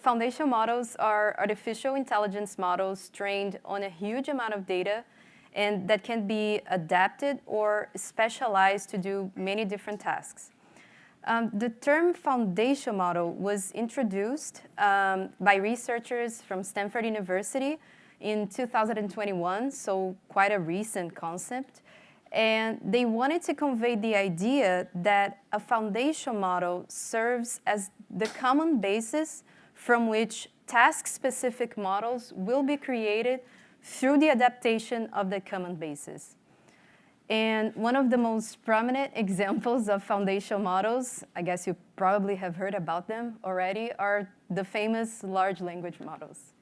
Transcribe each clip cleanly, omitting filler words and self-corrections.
Foundation models are artificial intelligence models trained on a huge amount of data and that can be adapted or specialized to do many different tasks. The term foundation model was introduced by researchers from Stanford University in 2021, so quite a recent concept. And they wanted to convey the idea that a foundation model serves as the common basis from which task-specific models will be created through the adaptation of the common basis. And one of the most prominent examples of foundation models, I guess you probably have heard about them already, are the famous large language models.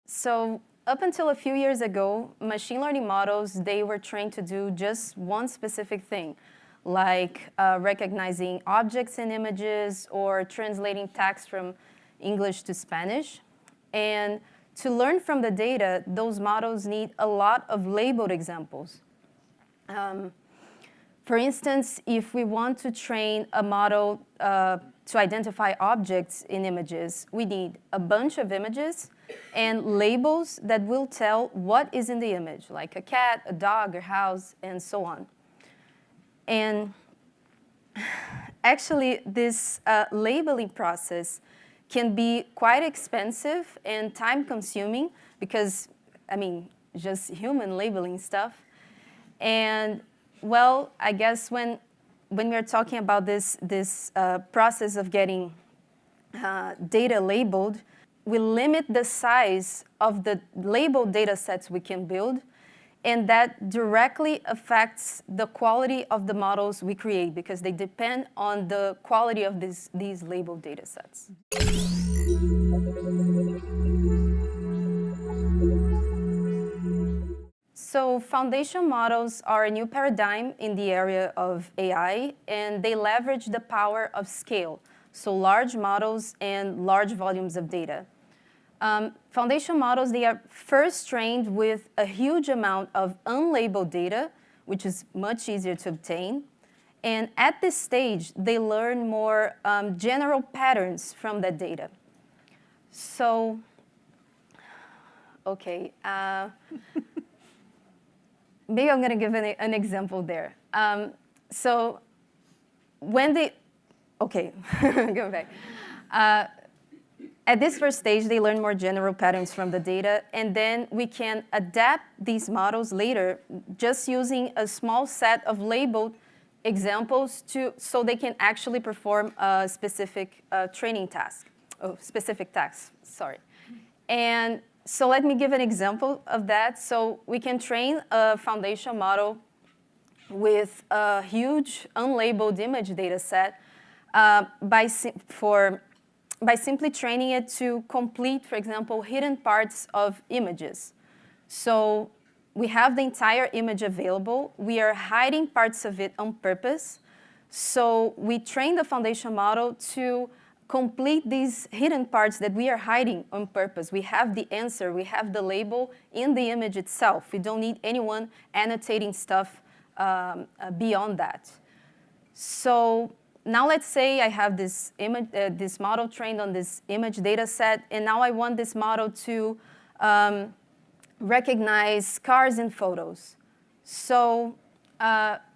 So up until a few years ago, machine learning models, they were trained to do just one specific thing, like recognizing objects and images or translating text from English to Spanish. And to learn from the data, those models need a lot of labeled examples. For instance, if we want to train a model to identify objects in images, we need a bunch of images and labels that will tell what is in the image, like a cat, a dog, a house, and so on. And actually, this labeling process can be quite expensive and time-consuming because, I mean, just human labeling stuff. And, well, I guess when we're talking about this process of getting data labeled, we limit the size of the labeled data sets we can build, and that directly affects the quality of the models we create because they depend on the quality of these labeled data sets. So foundation models are a new paradigm in the area of AI, and they leverage the power of scale, so large models and large volumes of data. Foundation models, they are first trained with a huge amount of unlabeled data, which is much easier to obtain. And at this stage, they learn more general patterns from that data. So, okay, maybe I'm going to give an example there. So when they, okay, go back. At this first stage, they learn more general patterns from the data, and then we can adapt these models later just using a small set of labeled examples so they can actually perform a specific training task, specific task, sorry. And so let me give an example of that. So we can train a foundation model with a huge unlabeled image data set by simply training it to complete, for example, hidden parts of images. So we have the entire image available. We are hiding parts of it on purpose. So we train the foundation model to complete these hidden parts that we are hiding on purpose. We have the answer. We have the label in the image itself. We don't need anyone annotating stuff beyond that. So now let's say I have this image, this model trained on this image data set, and now I want this model to recognize cars in photos. So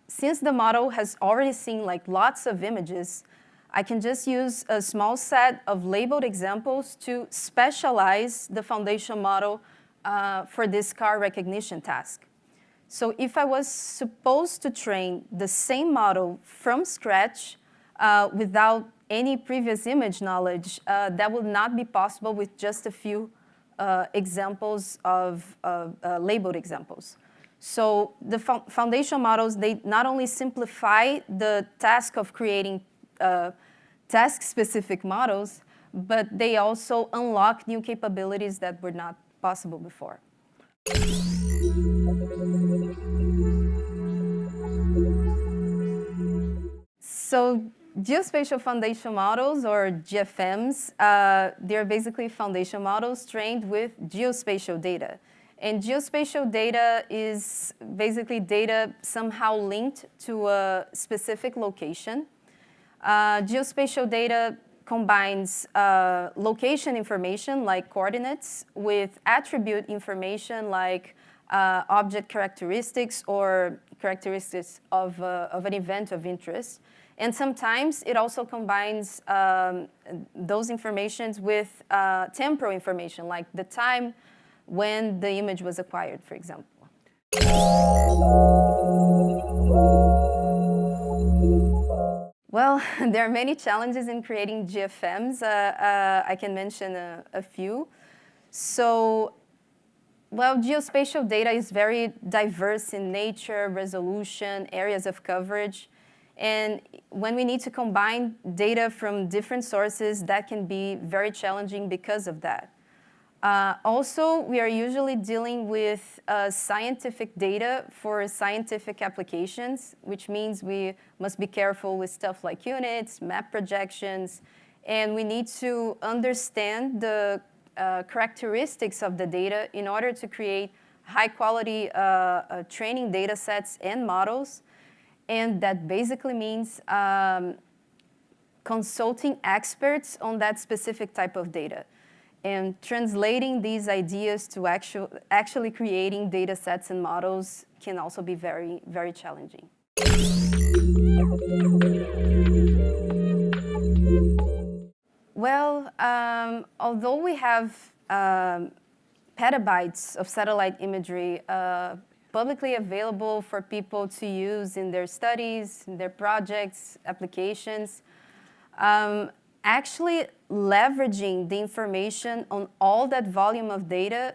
since the model has already seen like lots of images, I can just use a small set of labeled examples to specialize the foundation model for this car recognition task. So if I was supposed to train the same model from scratch, without any previous image knowledge, that would not be possible with just a few examples of labeled examples. So the foundation models, they not only simplify the task of creating task-specific models, but they also unlock new capabilities that were not possible before. So Geospatial foundation models, or GFMs, they're basically foundation models trained with geospatial data. And geospatial data is basically data somehow linked to a specific location. Geospatial data combines location information, like coordinates, with attribute information, like object characteristics or characteristics of an event of interest. And sometimes it also combines those informations with temporal information, like the time when the image was acquired, for example. Well, there are many challenges in creating GFMs. I can mention a few. So, well, geospatial data is very diverse in nature, resolution, areas of coverage. And when we need to combine data from different sources, that can be very challenging because of that. Also, we are usually dealing with scientific data for scientific applications, which means we must be careful with stuff like units, map projections, and we need to understand the characteristics of the data in order to create high-quality training data sets and models. And that basically means consulting experts on that specific type of data and translating these ideas to actually creating data sets and models can also be very, very challenging. Well, although we have petabytes of satellite imagery publicly available for people to use in their studies, in their projects, applications, actually leveraging the information on all that volume of data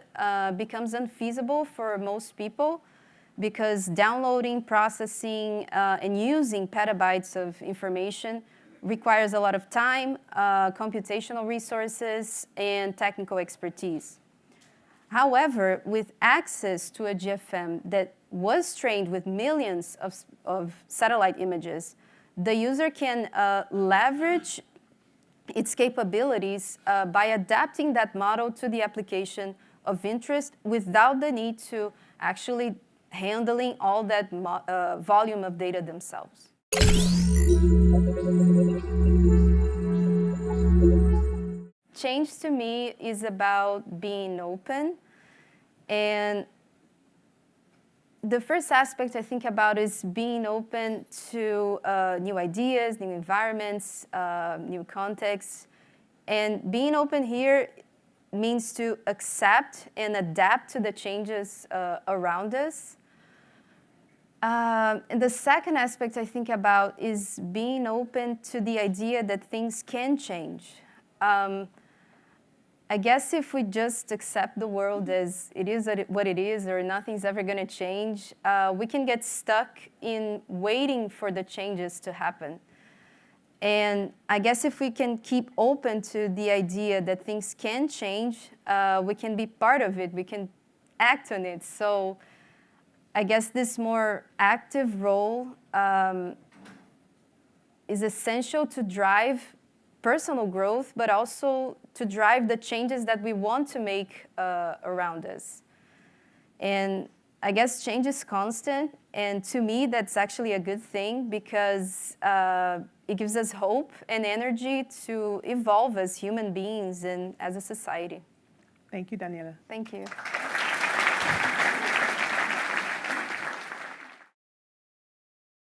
becomes unfeasible for most people, because downloading, processing, and using petabytes of information requires a lot of time, computational resources, and technical expertise. However, with access to a GFM that was trained with millions of satellite images, the user can leverage its capabilities by adapting that model to the application of interest without the need to actually handling all that volume of data themselves. Change to me is about being open. And the first aspect I think about is being open to new ideas, new environments, new contexts. And being open here means to accept and adapt to the changes around us. And the second aspect I think about is being open to the idea that things can change. I guess if we just accept the world as it is what it is, or nothing's ever going to change, we can get stuck in waiting for the changes to happen. And I guess if we can keep open to the idea that things can change, we can be part of it, we can act on it. So I guess this more active role is essential to drive personal growth, but also to drive the changes that we want to make around us. And I guess change is constant, and to me that's actually a good thing, because it gives us hope and energy to evolve as human beings and as a society. Thank you, Daniela. Thank you.